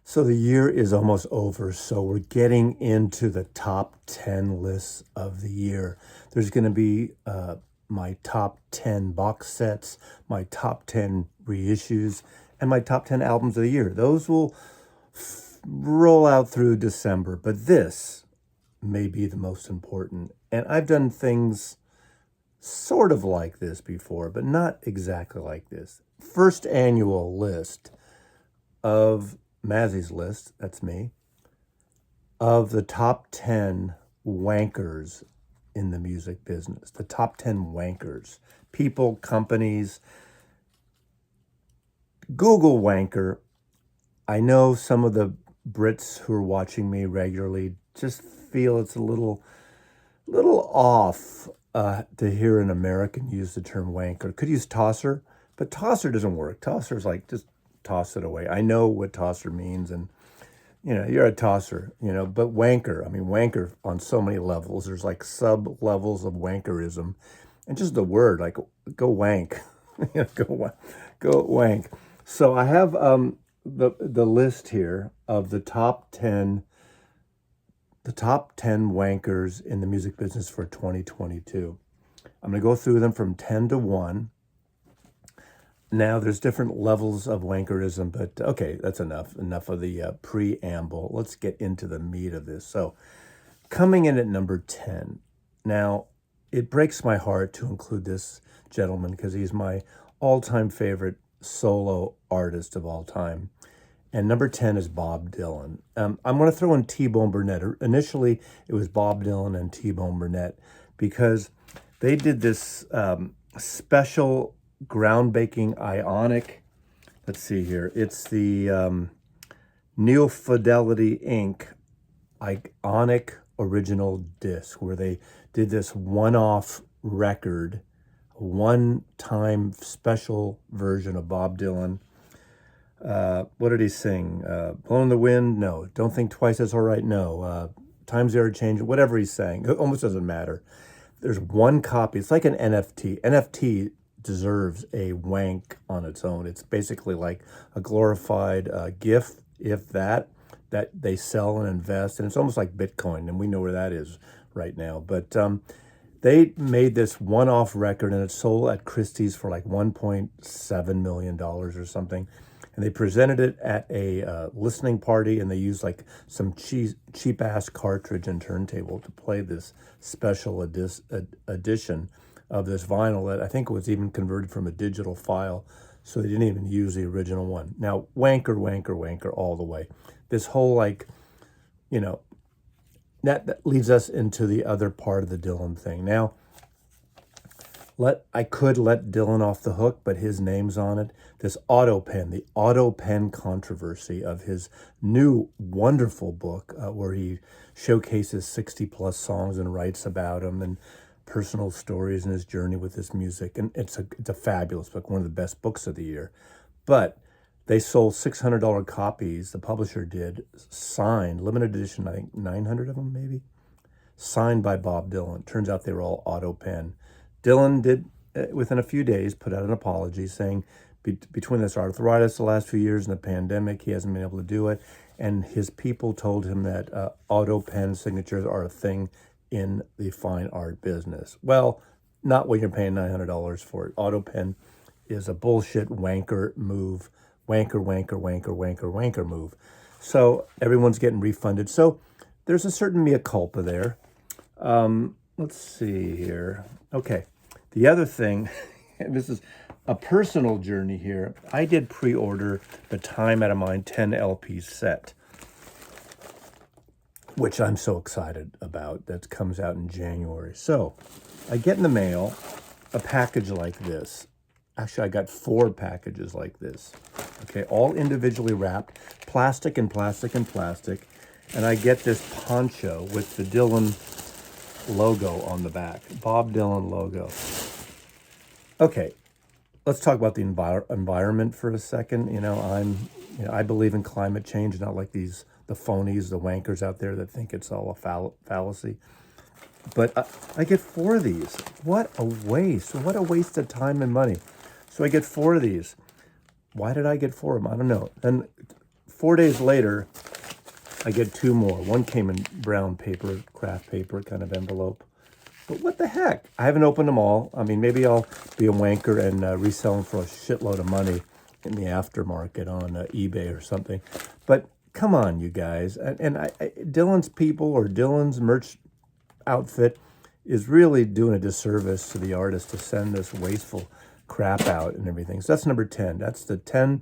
So the year is almost over, so we're getting into the top 10 lists of the year. There's going to be my top 10 box sets, my top 10 reissues, and my top 10 albums of the year. Those will roll out through December, but this may be the most important. And I've done things sort of like this before, but not exactly like this. First annual list of Mazzy's list, that's me, of the top 10 wankers in the music business. The top 10 wankers. People, companies. Google wanker. I know some of the Brits who are watching me regularly just feel it's a little off to hear an American use the term wanker. Could use tosser, but tosser doesn't work. Tosser's like just toss it away. I know what tosser means, and you're a tosser, but wanker, I mean, wanker on so many levels. There's like sub levels of wankerism, and just the word, like, go wank, go wank. So I have the list here of the top 10 wankers in the music business for 2022. I'm going to go through them from 10 to 1. Now, there's different levels of wankerism, but okay, that's enough. Enough of the preamble. Let's get into the meat of this. So, coming in at number 10. Now, it breaks my heart to include this gentleman because he's my all-time favorite solo artist of all time. And number 10 is Bob Dylan. I'm going to throw in T-Bone Burnett. Initially, it was Bob Dylan and T-Bone Burnett because they did this special groundbreaking ionic, let's see here, it's the New Fidelity Inc. Ionic original disc where they did this one-off record, one-time special version of Bob Dylan. What did he sing? Blow in the Wind? No. Don't Think Twice, That's All Right? No. Times Are Changing? Whatever he sang. It almost doesn't matter. There's one copy. It's like an NFT. NFT deserves a wank on its own. It's basically like a glorified GIF, if that they sell and invest, and it's almost like Bitcoin, and we know where that is right now. But they made this one-off record, and it sold at Christie's for like $1.7 million or something. And they presented it at a listening party, and they used like some cheap-ass cartridge and turntable to play this special edition of this vinyl that I think was even converted from a digital file, so they didn't even use the original one. Now, wanker all the way. This whole that leads us into the other part of the Dylan thing. Now, I could let Dylan off the hook, but his name's on it. This the auto pen controversy of his new wonderful book where he showcases 60 plus songs and writes about them and personal stories and his journey with this music. And it's a fabulous book, one of the best books of the year. But they sold $600 copies, the publisher did, signed, limited edition, I think 900 of them maybe, signed by Bob Dylan. Turns out they were all auto pen. Dylan did, within a few days, put out an apology saying between this arthritis the last few years and the pandemic, he hasn't been able to do it. And his people told him that auto pen signatures are a thing in the fine art business. Well, not when you're paying $900 for it. Auto pen is a bullshit wanker move. Wanker move. So everyone's getting refunded. So there's a certain mea culpa there. Let's see here. Okay. The other thing, and this is a personal journey here. I did pre-order the Time Out of Mind 10 LP set, which I'm so excited about. That comes out in January. So I get in the mail a package like this. Actually, I got 4 packages like this. Okay, all individually wrapped, plastic and plastic and plastic. And I get this poncho with the Dylan logo on the back, Bob Dylan logo. Okay, let's talk about the environment for a second. I believe in climate change, not like the phonies, the wankers out there that think it's all a fallacy. But I get 4 of these. What a waste. What a waste of time and money. So I get 4 of these. Why did I get 4 of them? I don't know. And 4 days later, I get two more. One came in brown paper, craft paper kind of envelope. But what the heck? I haven't opened them all. I mean, maybe I'll be a wanker and resell them for a shitload of money in the aftermarket on eBay or something. But come on, you guys. Dylan's people or Dylan's merch outfit is really doing a disservice to the artist to send this wasteful crap out and everything. So that's number 10. That's the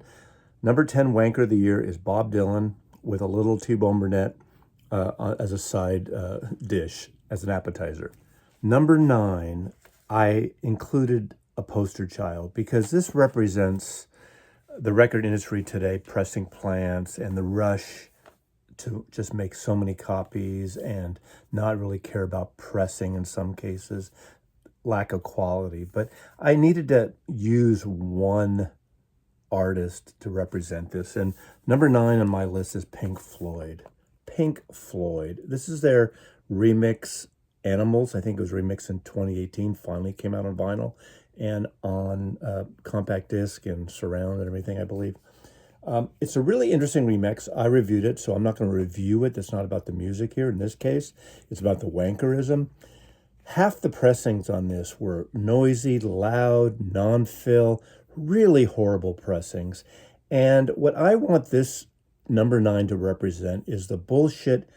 number 10 wanker of the year is Bob Dylan with a little T-bone Burnett as a side dish, as an appetizer. Number 9, I included a poster child because this represents the record industry today, pressing plants and the rush to just make so many copies and not really care about pressing in some cases, lack of quality. But I needed to use one artist to represent this. And number 9 on my list is Pink Floyd. Pink Floyd. This is their remix Animals. I think it was remixed in 2018, finally came out on vinyl and on compact disc and surround and everything, I believe. It's a really interesting remix. I reviewed it, so I'm not going to review it. It's not about the music here in this case. It's about the wankerism. Half the pressings on this were noisy, loud, non-fill, really horrible pressings. And what I want this number 9 to represent is the bullshit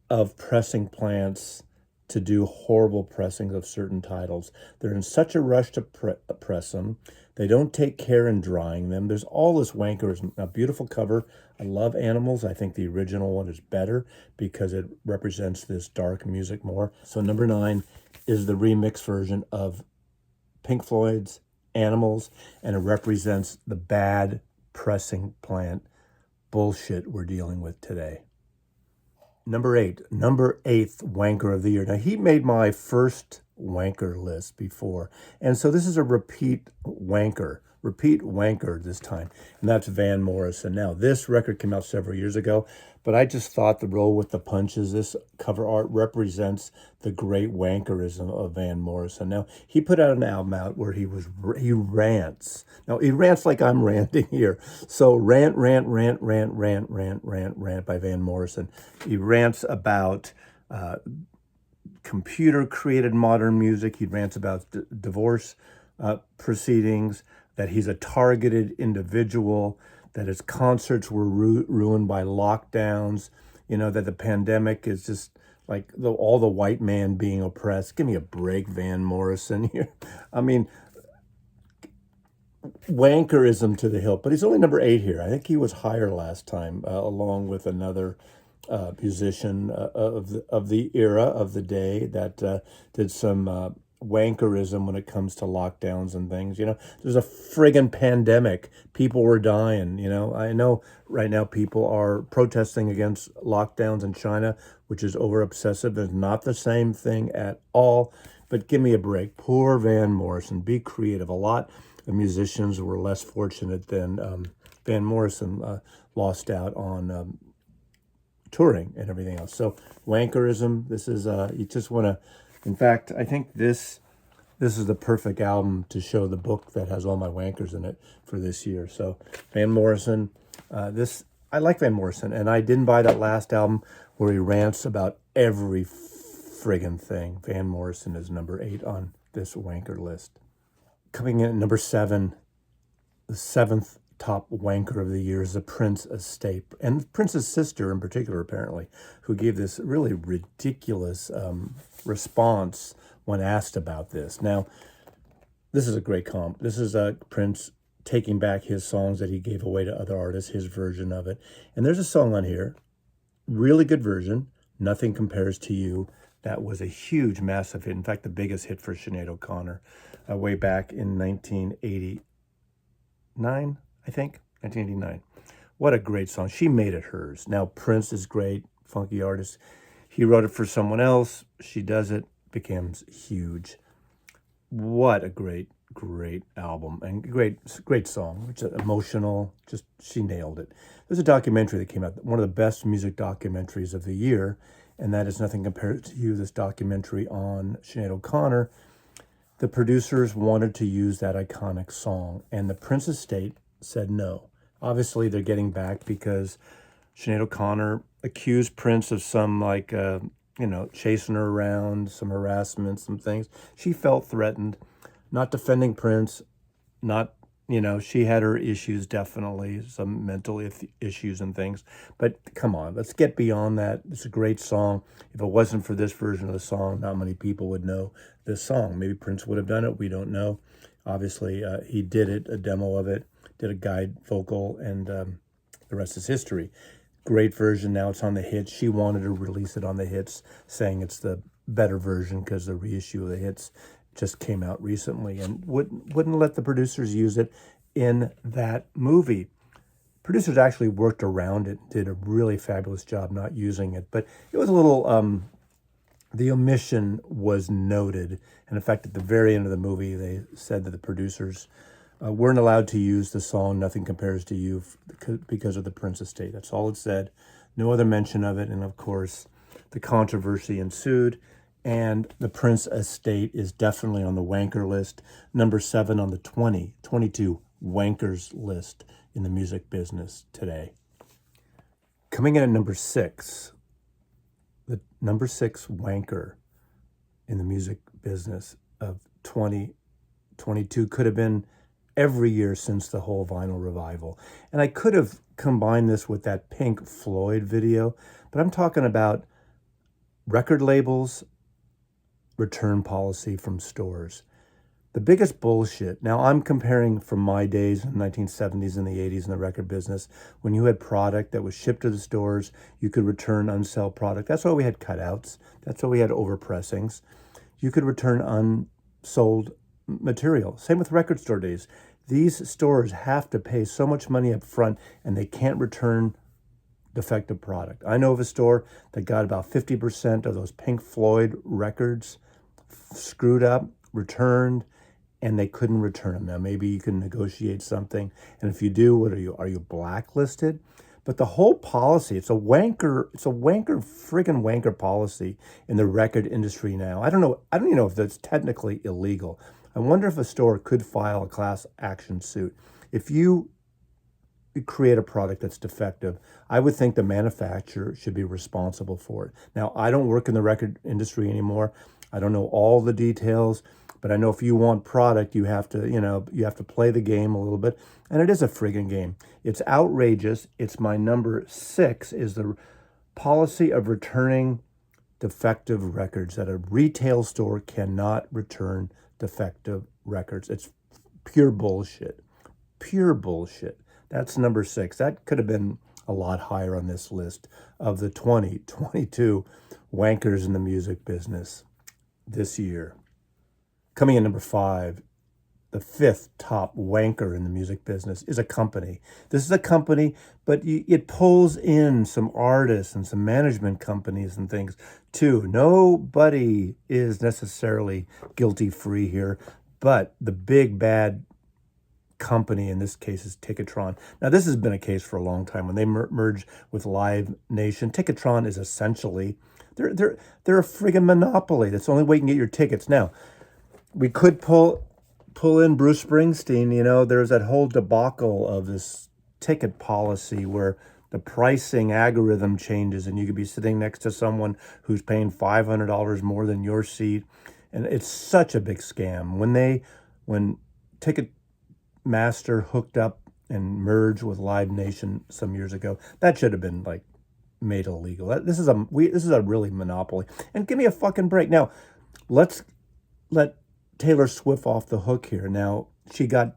of pressing plants to do horrible pressings of certain titles. They're in such a rush to press them. They don't take care in drying them. There's all this wankerism. A beautiful cover. I love Animals. I think the original one is better because it represents this dark music more. So number 9 is the remix version of Pink Floyd's Animals, and it represents the bad pressing plant bullshit we're dealing with today. Number 8th wanker of the year. Now, he made my first wanker list before, and so this is a repeat wanker this time, and that's Van Morrison. Now, this record came out several years ago, but I just thought the roll with the punches, this cover art represents the great wankerism of Van Morrison. Now, he put out an album out where he rants. Now, he rants like I'm ranting here. So rant by Van Morrison. He rants about computer-created modern music. He rants about divorce proceedings, that he's a targeted individual, that his concerts were ruined by lockdowns, that the pandemic is just like all the white man being oppressed. Give me a break, Van Morrison here. I mean, wankerism to the hilt, but he's only number 8 here. I think he was higher last time, along with another musician of the era, of the day, that did some wankerism when it comes to lockdowns and things. There's a friggin' pandemic. People were dying. I know right now people are protesting against lockdowns in China, which is over obsessive. It's not the same thing at all, but give me a break. Poor Van Morrison. Be creative. A lot of musicians were less fortunate than Van Morrison lost out on touring and everything else. So wankerism, this is, you just want to, in fact, I think this is the perfect album to show the book that has all my wankers in it for this year. So Van Morrison, I like Van Morrison, and I didn't buy that last album where he rants about every friggin' thing. Van Morrison is number 8 on this wanker list. Coming in at number 7, the 7th top wanker of the year is the Prince estate, and Prince's sister in particular, apparently, who gave this really ridiculous response when asked about this. Now, this is a great comp. This is Prince taking back his songs that he gave away to other artists, his version of it. And there's a song on here, really good version, Nothing Compares to You. That was a huge, massive hit. In fact, the biggest hit for Sinead O'Connor way back in 1989, I think, 1989. What a great song. She made it hers. Now, Prince is great, funky artist. He wrote it for someone else. She does it, becomes huge. What a great album and great song. It's emotional. Just, she nailed it. There's a documentary that came out, one of the best music documentaries of the year, and that is Nothing Compares to You, this documentary on Sinead O'Connor. The producers wanted to use that iconic song, and the Prince estate said no. Obviously, they're getting back because Sinead O'Connor accused Prince of some chasing her around, some harassment, some things. She felt threatened. Not defending Prince, not, she had her issues, definitely, some mental issues and things. But come on, let's get beyond that. It's a great song. If it wasn't for this version of the song, not many people would know this song. Maybe Prince would have done it. We don't know. Obviously, he did it, a demo of it, did a guide vocal, and the rest is history. Great version. Now it's on the hits. She wanted to release it on the hits, saying it's the better version because the reissue of the hits just came out recently, and wouldn't let the producers use it in that movie. Producers actually worked around it, did a really fabulous job not using it, but it was a little, the omission was noted. And in fact, at the very end of the movie, they said that the producers weren't allowed to use the song "Nothing Compares to You" because of the Prince estate. That's all it said. No other mention of it. And of course, the controversy ensued. And the Prince estate is definitely on the wanker list, number 7 on the 2022 wankers list in the music business today. Coming in at number 6, the number 6 wanker in the music business of 2022 could have been every year since the whole vinyl revival. And I could have combined this with that Pink Floyd video, but I'm talking about record labels, return policy from stores. The biggest bullshit. Now, I'm comparing from my days in the 1970s and the 80s in the record business, when you had product that was shipped to the stores, you could return unsell product. That's why we had cutouts. That's why we had overpressings. You could return unsold material. Same with record store days. These stores have to pay so much money up front, and they can't return defective product. I know of a store that got about 50% of those Pink Floyd records screwed up, returned, and they couldn't return them. Now, maybe you can negotiate something, and if you do, what are you? Are you blacklisted? But the whole policy, it's a friggin' wanker policy in the record industry now. I don't even know if that's technically illegal. I wonder if a store could file a class action suit. If you create a product that's defective, I would think the manufacturer should be responsible for it. Now, I don't work in the record industry anymore. I don't know all the details, but I know if you want product, you have to play the game a little bit. And it is a friggin' game. It's outrageous. It's my number 6 is the policy of returning defective records, that a retail store cannot return defective records. It's pure bullshit. Pure bullshit. That's number 6. That could have been a lot higher on this list of the 2022 wankers in the music business this year. Coming in number 5, the 5th top wanker in the music business is a company. This is a company, but it pulls in some artists and some management companies and things too. Nobody is necessarily guilty-free here, but the big bad company in this case is Ticketron. Now, this has been a case for a long time. When they merged with Live Nation, Ticketron is essentially, they're a friggin' monopoly. That's the only way you can get your tickets. Now, we could pull in Bruce Springsteen. There's that whole debacle of this ticket policy where the pricing algorithm changes and you could be sitting next to someone who's paying $500 more than your seat. And it's such a big scam. When Ticketmaster hooked up and merged with Live Nation some years ago, that should have been made illegal. This is a really monopoly. And give me a fucking break. Now, let's let Taylor Swift off the hook here. Now, she got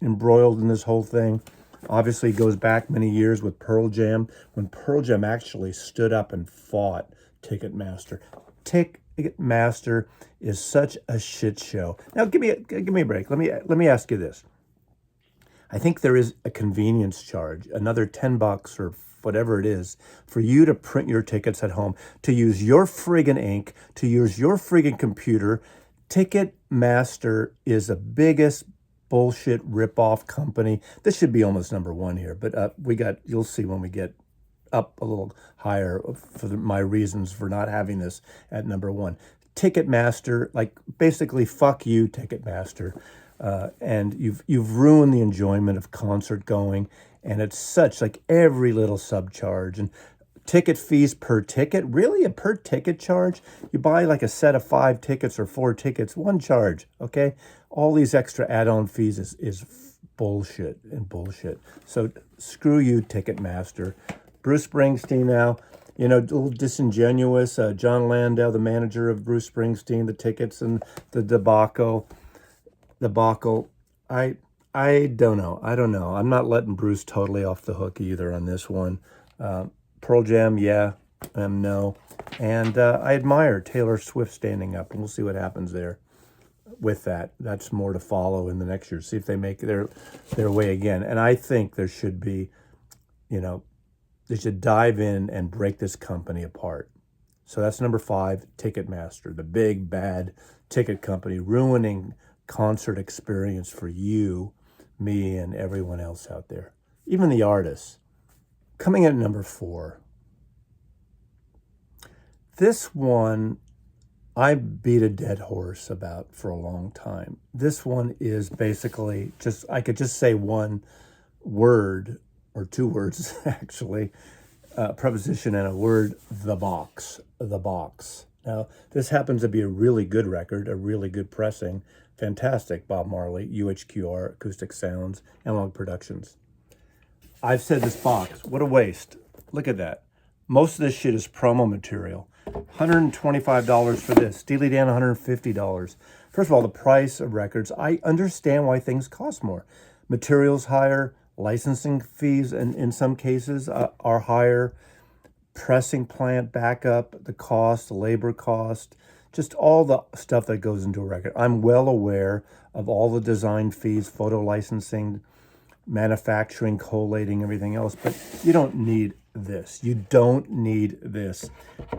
embroiled in this whole thing. Obviously, goes back many years with Pearl Jam, when Pearl Jam actually stood up and fought Ticketmaster. Ticketmaster is such a shit show. Now, give me a break. Let me ask you this. I think there is a convenience charge, another $10 or whatever it is, for you to print your tickets at home, to use your friggin' ink, to use your friggin' computer. Ticketmaster is the biggest bullshit rip-off company. This should be almost number 1 here, but you'll see when we get up a little higher for my reasons for not having this at number 1. Ticketmaster, basically fuck you, Ticketmaster. And you've ruined the enjoyment of concert going. And it's such like every little subcharge and ticket fees per ticket. Really, a per ticket charge? You buy like a set of 5 tickets or 4 tickets, one charge. Okay, all these extra add-on fees is bullshit and bullshit. So screw you, Ticketmaster. Bruce Springsteen now. You know, a little disingenuous. John Landau, the manager of Bruce Springsteen, the tickets and the debacle. I don't know. I don't know. I'm not letting Bruce totally off the hook either on this one. Pearl Jam, yeah, no. And I admire Taylor Swift standing up, and we'll see what happens there with that. That's more to follow in the next year. See if they make their way again. And I think there should be, you know, they should dive in and break this company apart. So that's number 5, Ticketmaster, the big bad ticket company ruining concert experience for you, me, and everyone else out there, even the artists. Coming in at number 4. This one I beat a dead horse about for a long time. This one is basically just, I could just say one word or 2 words actually, preposition and a word, the box, the box. Now, this happens to be a really good record, a really good pressing, fantastic Bob Marley, UHQR, Acoustic Sounds, Analog Productions. I've said this box, what a waste. Look at that. Most of this shit is promo material. $125 for this. Steely Dan, $150. First of all, the price of records, I understand why things cost more. Materials higher, licensing fees in some cases are higher, pressing plant backup, the cost, the labor cost, just all the stuff that goes into a record. I'm well aware of all the design fees, photo licensing, manufacturing, collating, everything else, but you don't need this. You don't need this.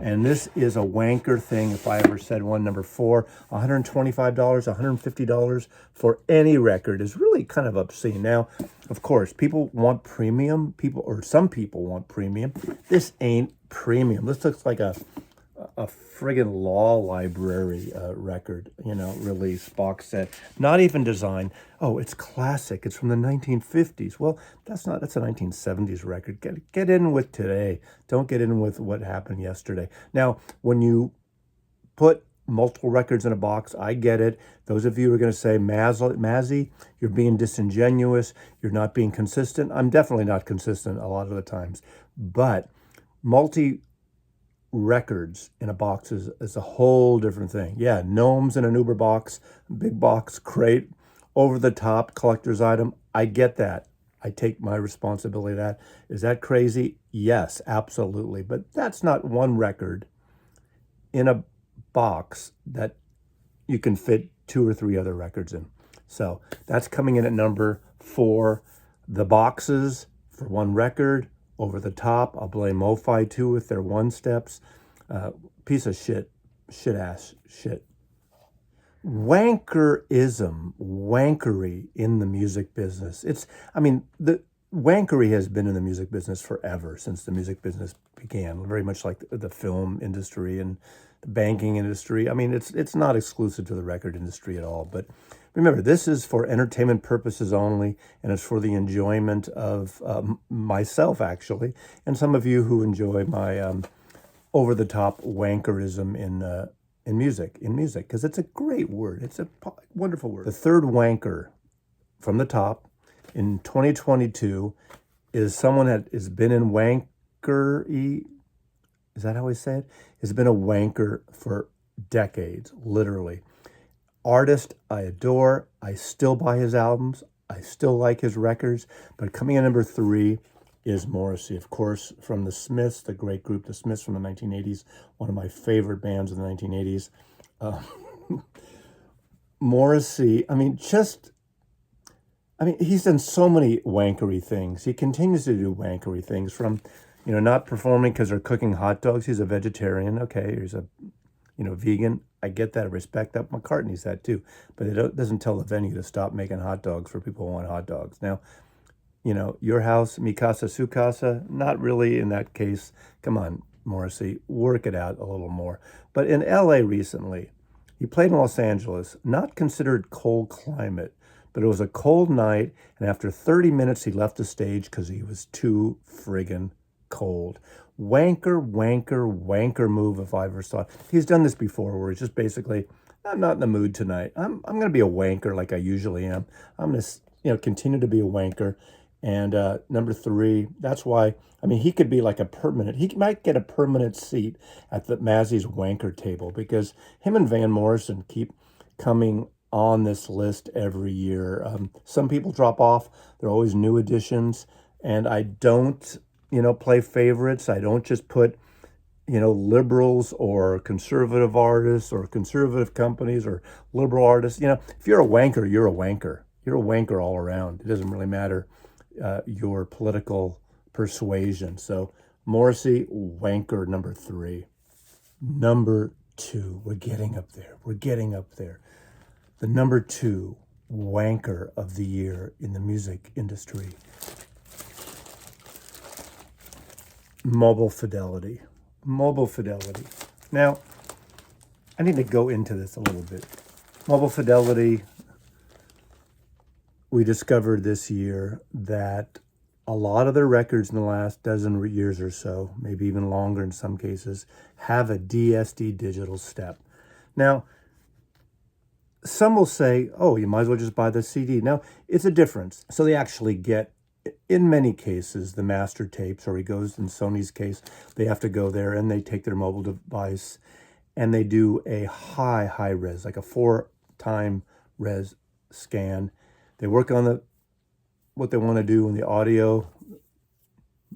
And this is a wanker thing, if I ever said one. Number 4, $125, $150 for any record is really kind of obscene. Now, of course, people want premium. Some people want premium. This ain't premium. This looks like a friggin' law library record, release, box set. Not even design. Oh, it's classic. It's from the 1950s. Well, that's a 1970s record. Get in with today. Don't get in with what happened yesterday. Now, when you put multiple records in a box, I get it. Those of you who are going to say, Mazzy, you're being disingenuous. You're not being consistent. I'm definitely not consistent a lot of the times. But records in a box is a whole different thing. Yeah, gnomes in an Uber box, big box, crate, over the top collector's item. I get that. I take my responsibility of that. Is that crazy? Yes, absolutely. But that's not one record in a box that you can fit 2 or 3 other records in. So that's coming in at number 4. The boxes for one record, over the top. I'll blame MoFi too with their one steps. Piece of shit. Wankerism, wankery in the music business. The wankery has been in the music business forever, since the music business began, very much like the film industry and the banking industry. It's not exclusive to the record industry at all, but remember, this is for entertainment purposes only, and it's for the enjoyment of myself, actually, and some of you who enjoy my over-the-top wankerism in music, because it's a great word. It's a wonderful word. The third wanker from the top in 2022 is someone that has been in wanker-y, is that how we say it? Has been a wanker for decades, literally. Artist I adore. I still buy his albums. I still like his records. But coming in number 3 is Morrissey, of course, from the Smiths, the great group, the Smiths from the 1980s, one of my favorite bands of the 1980s. Morrissey, he's done so many wankery things. He continues to do wankery things, from, not performing because they're cooking hot dogs. He's a vegetarian. Okay, he's a vegan. I get that. I respect that. McCartney's that too. But it doesn't tell the venue to stop making hot dogs for people who want hot dogs. Now, your house, mi casa, su casa, not really in that case. Come on, Morrissey, work it out a little more. But in LA recently, he played in Los Angeles, not considered cold climate, But it was a cold night, and after 30 minutes, he left the stage because he was too friggin' cold. Wanker, wanker, wanker move if I ever saw it. He's done this before where he's just basically, I'm not in the mood tonight. I'm going to be a wanker like I usually am. I'm going to, continue to be a wanker. And number 3, that's why, he could be like he might get a permanent seat at the Mazzy's wanker table because him and Van Morrison keep coming on this list every year. Some people drop off. There are always new additions. And I don't, play favorites. I don't just put, liberals or conservative artists or conservative companies or liberal artists. If you're a wanker, you're a wanker. You're a wanker all around. It doesn't really matter your political persuasion. So Morrissey, wanker number 3. Number 2, we're getting up there. We're getting up there. The number 2 wanker of the year in the music industry. Mobile Fidelity. Mobile Fidelity. Now, I need to go into this a little bit. Mobile Fidelity, we discovered this year that a lot of their records in the last dozen years or so, maybe even longer in some cases, have a DSD digital step. Now, some will say, oh, you might as well just buy the CD. Now, it's a difference. So they actually get, in many cases, the master tapes, or he goes, in Sony's case, they have to go there and they take their mobile device and they do a high res, like a 4-time res scan. They work on what they want to do in the audio,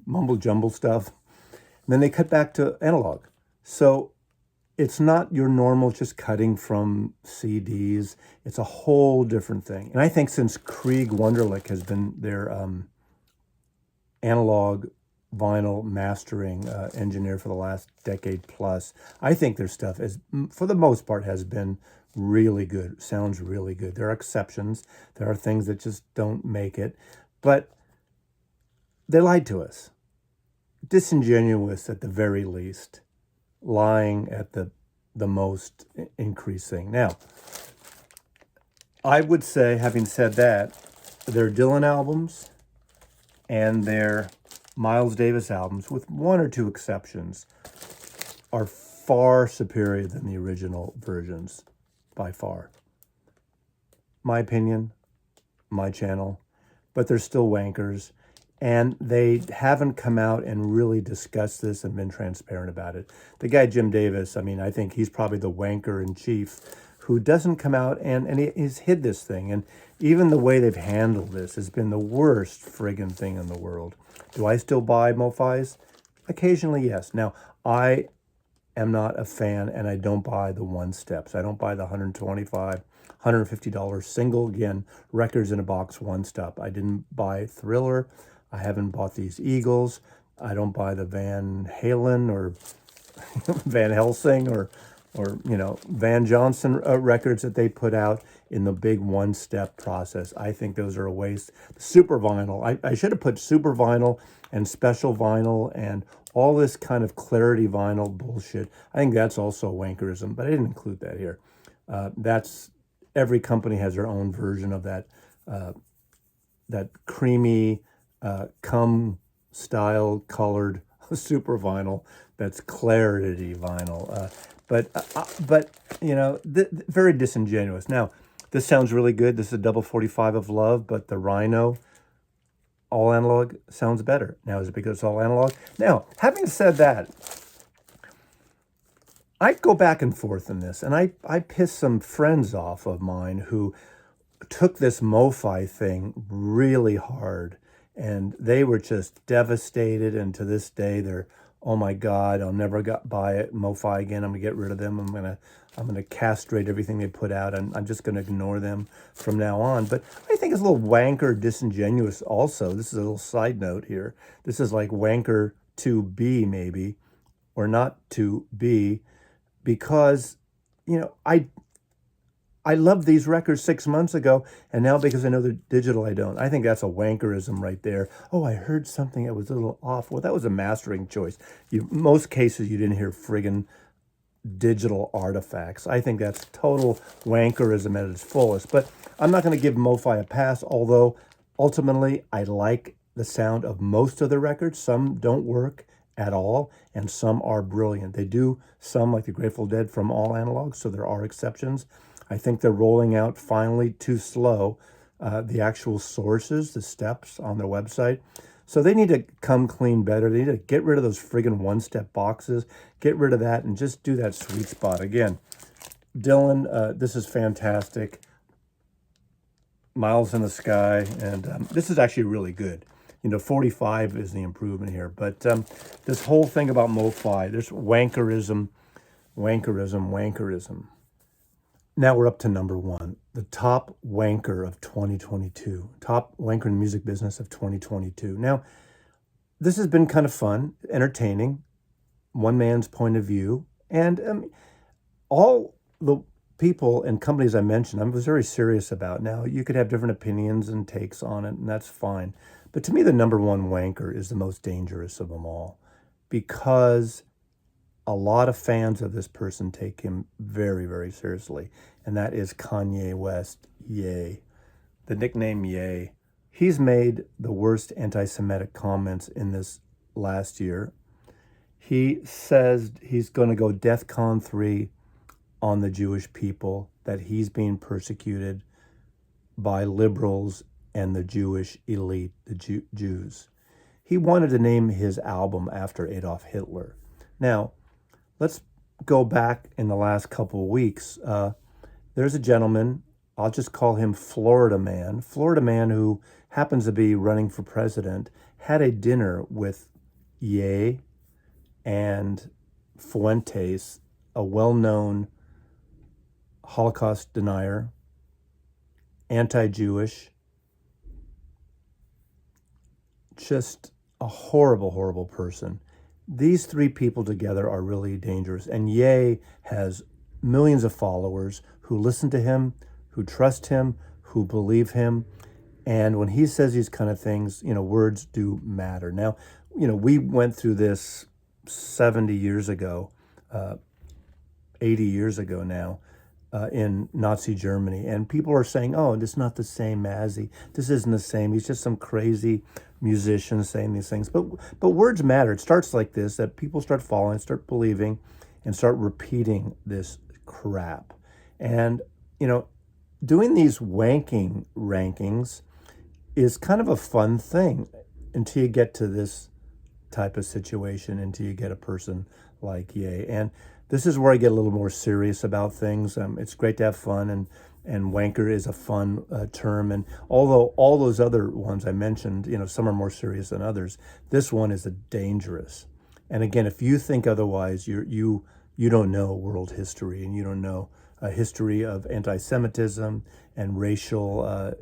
mumble jumble stuff. And then they cut back to analog. So it's not your normal just cutting from CDs. It's a whole different thing. And I think since Krieg Wunderlich has been their analog vinyl mastering engineer for the last decade plus, I think their stuff is, for the most part, has been really good, sounds really good. There are exceptions. There are things that just don't make it. But they lied to us. Disingenuous at the very least. Lying at the most increasing. Now, I would say, having said that, their Dylan albums and their Miles Davis albums, with 1 or 2 exceptions, are far superior than the original versions, by far. My opinion, my channel, but they're still wankers. And they haven't come out and really discussed this and been transparent about it. The guy, Jim Davis, I think he's probably the wanker in chief who doesn't come out and he's hid this thing. And even the way they've handled this has been the worst friggin' thing in the world. Do I still buy MoFis? Occasionally, yes. Now, I am not a fan and I don't buy the one-steps. I don't buy the $125, $150 single, again, records in a box one-step. I didn't buy Thriller. I haven't bought these Eagles. I don't buy the Van Halen or Van Helsing or Van Johnson records that they put out in the big one-step process. I think those are a waste. Super vinyl. I should have put super vinyl and special vinyl and all this kind of clarity vinyl bullshit. I think that's also wankerism, but I didn't include that here. That's every company has their own version of that creamy, style colored super vinyl. That's clarity vinyl. But very disingenuous. Now, this sounds really good. This is a double 45 of love, but the Rhino all analog sounds better. Now, is it because it's all analog? Now, having said that, I go back and forth in this, and I pissed some friends off of mine who took this MoFi thing really hard, and they were just devastated, and to this day, they're, oh my God, I'll never buy it MoFi again. I'm gonna get rid of them. I'm gonna castrate everything they put out, and I'm just gonna ignore them from now on. But I think it's a little wanker disingenuous also. This is a little side note here. This is like wanker to be maybe, or not to be, because, I loved these records 6 months ago, and now because I know they're digital, I don't. I think that's a wankerism right there. Oh, I heard something that was a little off. Well, that was a mastering choice. Most cases, you didn't hear friggin' digital artifacts. I think that's total wankerism at its fullest. But I'm not going to give MoFi a pass, although ultimately I like the sound of most of the records. Some don't work at all, and some are brilliant. They do some, like the Grateful Dead, from all analog, so there are exceptions. I think they're rolling out finally too slow the actual sources, the steps on their website. So they need to come clean better. They need to get rid of those friggin' one-step boxes, get rid of that, and just do that sweet spot. Again, Dylan, this is fantastic. Miles in the Sky, and this is actually really good. 45 is the improvement here. But this whole thing about MoFi, there's wankerism. Now we're up to number one, the top wanker of 2022, top wanker in the music business of 2022. Now, this has been kind of fun, entertaining, one man's point of view, and all the people and companies I mentioned, I was very serious about. Now, you could have different opinions and takes on it, and that's fine. But to me, the number one wanker is the most dangerous of them all, because a lot of fans of this person take him very, very seriously, and that is Kanye West. Ye. The nickname Ye. He's made the worst anti-Semitic comments in this last year. He says he's going to go DEFCON 3 on the Jewish people, that he's being persecuted by liberals and the Jewish elite, the Jews. He wanted to name his album after Adolf Hitler. Now, let's go back in the last couple of weeks. There's a gentleman, I'll just call him Florida Man, who happens to be running for president, had a dinner with Ye and Fuentes, a well-known Holocaust denier, anti-Jewish, just a horrible, horrible person. These three people together are really dangerous. And Ye has millions of followers who listen to him, who trust him, who believe him. And when he says these kind of things, words do matter. Now, we went through this 70 years ago, 80 years ago now, in Nazi Germany. And people are saying, oh, it's not the same Mazzy. This isn't the same. He's just some crazy musician saying these things. But words matter. It starts like this, that people start following, start believing, and start repeating this crap. And, doing these wanking rankings is kind of a fun thing until you get to this type of situation, until you get a person like Ye. And this is where I get a little more serious about things. It's great to have fun, and wanker is a fun term. And although all those other ones I mentioned, some are more serious than others, this one is a dangerous. And again, if you think otherwise, you don't know world history, and you don't know a history of anti-Semitism and racial,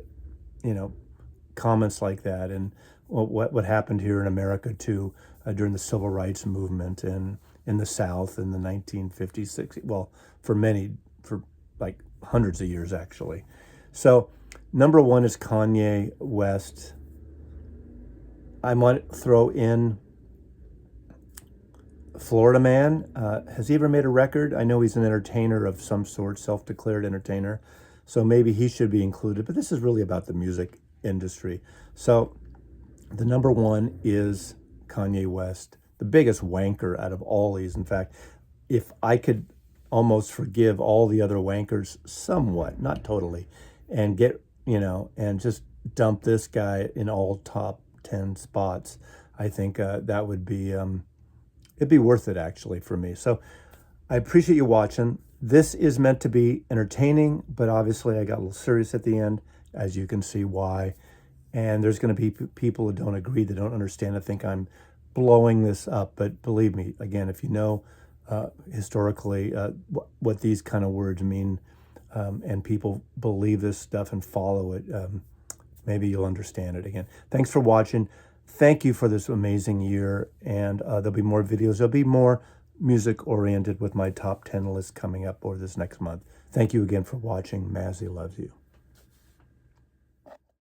comments like that, and what happened here in America too during the Civil Rights Movement and in the South in the 1950s, 60s, well, for like hundreds of years, actually. So number one is Kanye West. I might throw in Florida Man. Has he ever made a record? I know he's an entertainer of some sort, self-declared entertainer. So maybe he should be included. But this is really about the music industry. So the number one is Kanye West, the biggest wanker out of all these. In fact, if I could almost forgive all the other wankers somewhat, not totally, and get, and just dump this guy in all top 10 spots, I think that would be, it'd be worth it actually for me. So I appreciate you watching. This is meant to be entertaining, but obviously I got a little serious at the end, as you can see why. And there's going to be people who don't agree, that don't understand, that think I'm blowing this up. But believe me, again, if you know historically what these kind of words mean, and people believe this stuff and follow it, maybe you'll understand it. Again, thanks for watching. Thank you for this amazing year. And there'll be more videos. There'll be more music oriented with my top 10 list coming up over this next month. Thank you again for watching. Mazzy loves you.